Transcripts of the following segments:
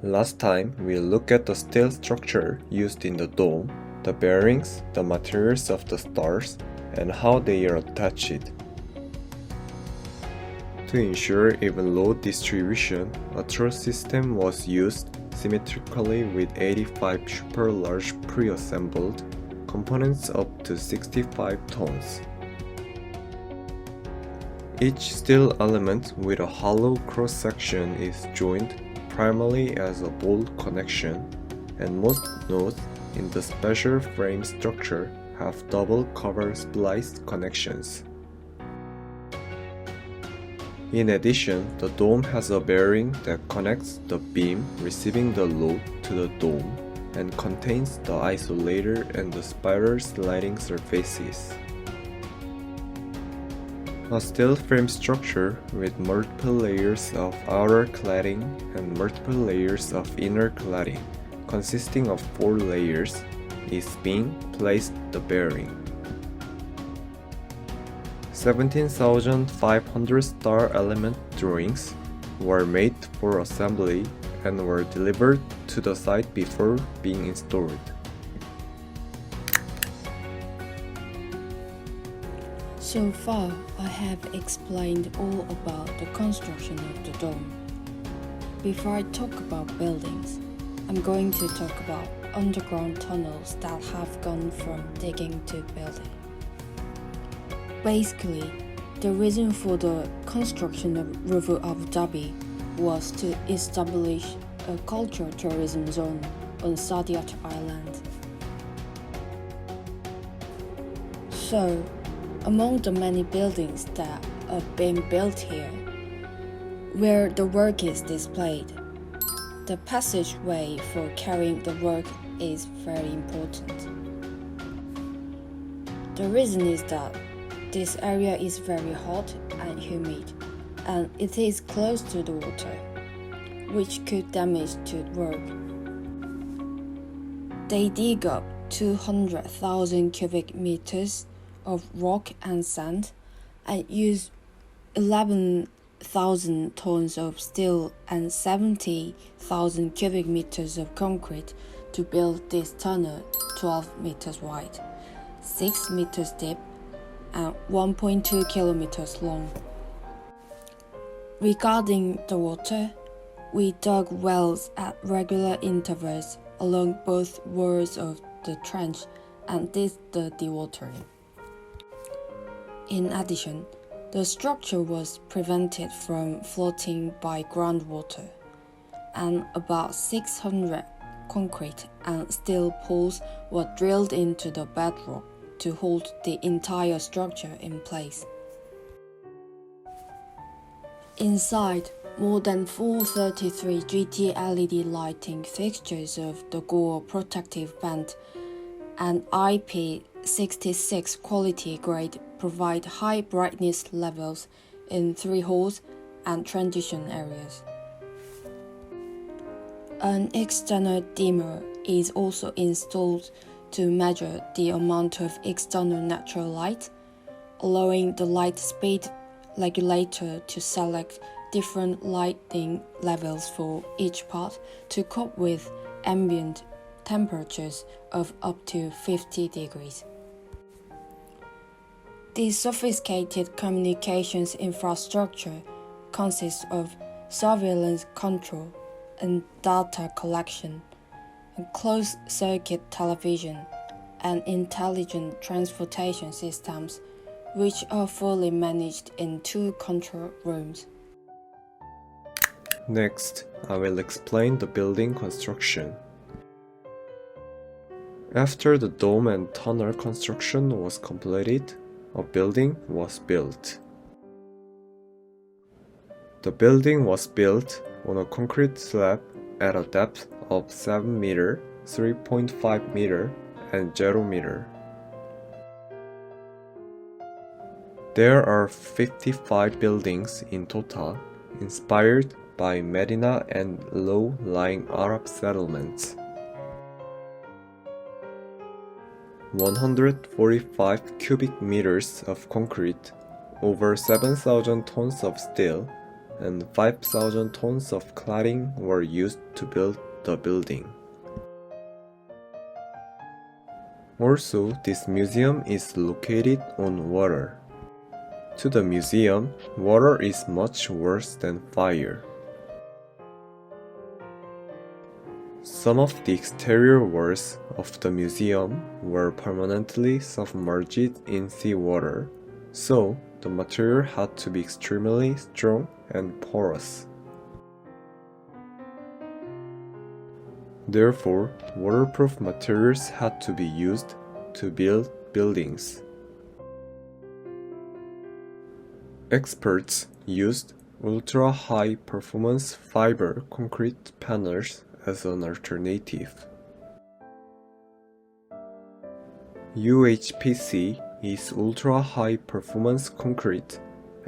Last time, we looked at the steel structure used in the dome, the bearings, the materials of the stars, and how they are attached. To ensure even load distribution, a truss system was used symmetrically with 85 super large pre-assembled components up to 65 tons. Each steel element with a hollow cross-section is joined primarily as a bolt connection, and most nodes in the special frame structure have double cover splice connections. In addition, the dome has a bearing that connects the beam receiving the load to the dome and contains the isolator and the spiral sliding surfaces. A steel frame structure with multiple layers of outer cladding and multiple layers of inner cladding, consisting of 4 layers, is being placed the bearing. 17,500 star element drawings were made for assembly and were delivered to the site before being installed. So far, I have explained all about the construction of the dome. Before I talk about buildings, I'm going to talk about underground tunnels that have gone from digging to building. Basically, the reason for the construction of River Abu Dhabi was to establish a cultural tourism zone on Saadiyat Island. So, among the many buildings that are being built here, where the work is displayed, the passageway for carrying the work is very important. The reason is that this area is very hot and humid, and it is close to the water, which could damage the work. They dig up 200,000 cubic meters of rock and sand and use 11,000 tons of steel and 70,000 cubic meters of concrete to build this tunnel 12 meters wide, 6 meters deep, and 1.2 kilometers long. Regarding the water, we dug wells at regular intervals along both walls of the trench and did the dewatering. In addition, the structure was prevented from floating by groundwater, and about 600 concrete and steel poles were drilled into the bedrock to hold the entire structure in place. Inside, more than 433 GT LED lighting fixtures of the Gore protective band and IP66 quality grade provide high brightness levels in 3 halls and transition areas. An external dimmer is also installed to measure the amount of external natural light, allowing the light speed regulator to select different lighting levels for each part to cope with ambient temperatures of up to 50 degrees. The sophisticated communications infrastructure consists of surveillance control and data collection, and closed-circuit television, and intelligent transportation systems, which are fully managed in 2 control rooms. Next, I will explain the building construction. After the dome and tunnel construction was completed, a building was built. The building was built on a concrete slab at a depth of 7 meter, 3.5 meter, and 0 meter. There are 55 buildings in total, inspired by Medina and low-lying Arab settlements. 145 cubic meters of concrete, over 7,000 tons of steel, and 5,000 tons of cladding were used to build the building. Also, this museum is located on water. To the museum, water is much worse than fire. Some of the exterior walls of the museum were permanently submerged in seawater, so the material had to be extremely strong and porous. Therefore, waterproof materials had to be used to build buildings. Experts used ultra-high performance fiber concrete panels as an alternative. UHPC is ultra-high performance concrete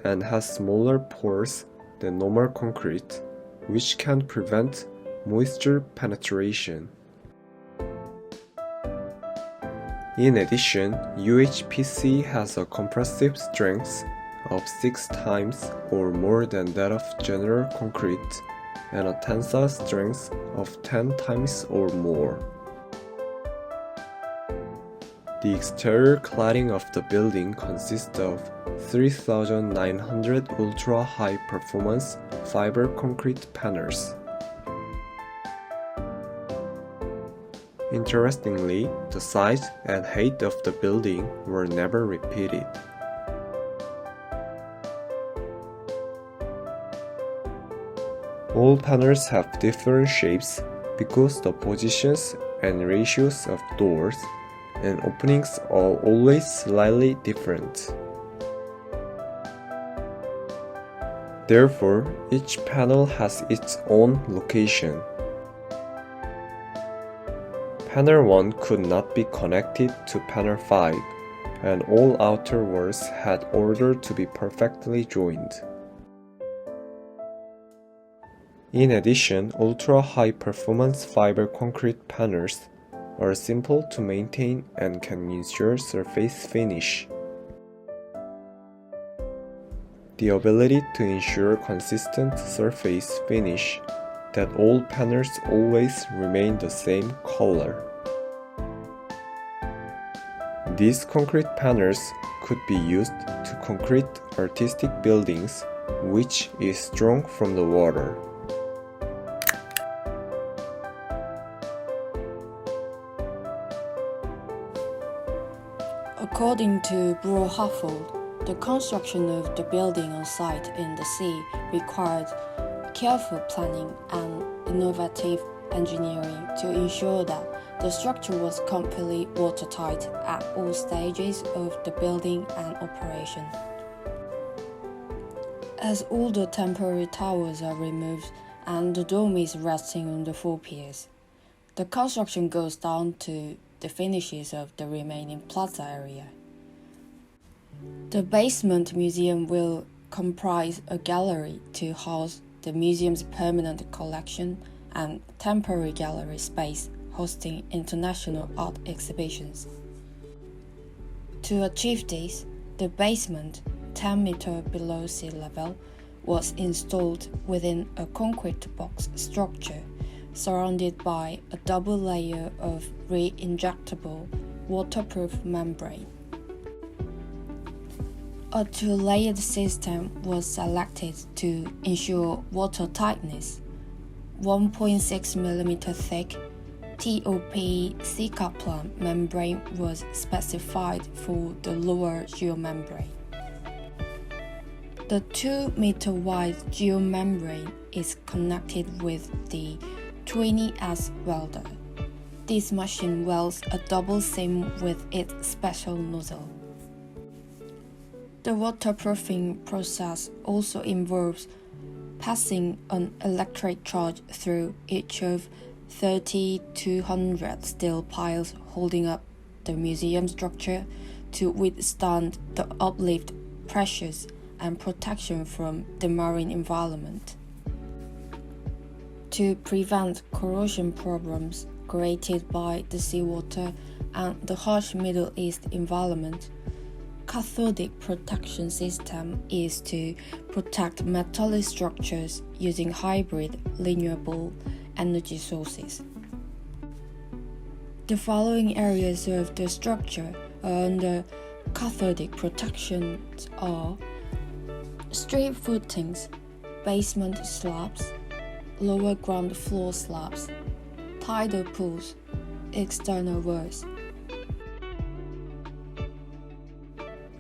and has smaller pores than normal concrete, which can prevent moisture penetration. In addition, UHPC has a compressive strength of 6 times or more than that of general concrete and a tensile strength of 10 times or more. The exterior cladding of the building consists of 3,900 ultra-high performance fiber concrete panels. Interestingly, the size and height of the building were never repeated. All panels have different shapes because the positions and ratios of doors and openings are always slightly different. Therefore, each panel has its own location. Panel 1 could not be connected to Panel 5, and all outer walls had order to be perfectly joined. In addition, ultra-high performance fiber concrete panels are simple to maintain and can ensure surface finish. The ability to ensure consistent surface finish, that all panels always remain the same color. These concrete panels could be used to concrete artistic buildings, which is strong from the water. According to Bro Huffold, the construction of the building on site in the sea required careful planning and innovative engineering to ensure that the structure was completely watertight at all stages of the building and operation. As all the temporary towers are removed and the dome is resting on the 4 piers, the construction goes down to the finishes of the remaining plaza area. The basement museum will comprise a gallery to house the museum's permanent collection and temporary gallery space hosting international art exhibitions. To achieve this, the basement, 10 meters below sea level, was installed within a concrete box structure surrounded by a double layer of re-injectable waterproof membrane. A 2-layered system was selected to ensure water tightness. 1.6 mm thick TOP C-coupler membrane was specified for the lower geomembrane. The 2-meter wide geomembrane is connected with the 20S welder. This machine welds a double seam with its special nozzle. The waterproofing process also involves passing an electric charge through each of 3,200 steel piles holding up the museum structure to withstand the uplift pressures and protection from the marine environment. To prevent corrosion problems created by the seawater and the harsh Middle East environment, cathodic protection system is to protect metallic structures using hybrid renewable energy sources. The following areas of the structure are under cathodic protection are street footings, basement slabs, lower ground floor slabs, tidal pools, external walls.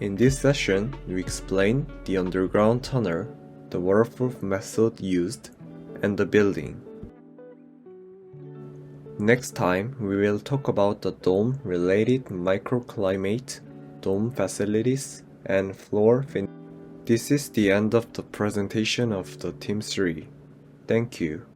In this session, we explain the underground tunnel, the waterproof method used, and the building. Next time, we will talk about the dome-related microclimate, dome facilities, and floor fin. This is the end of the presentation of the Team 3. Thank you.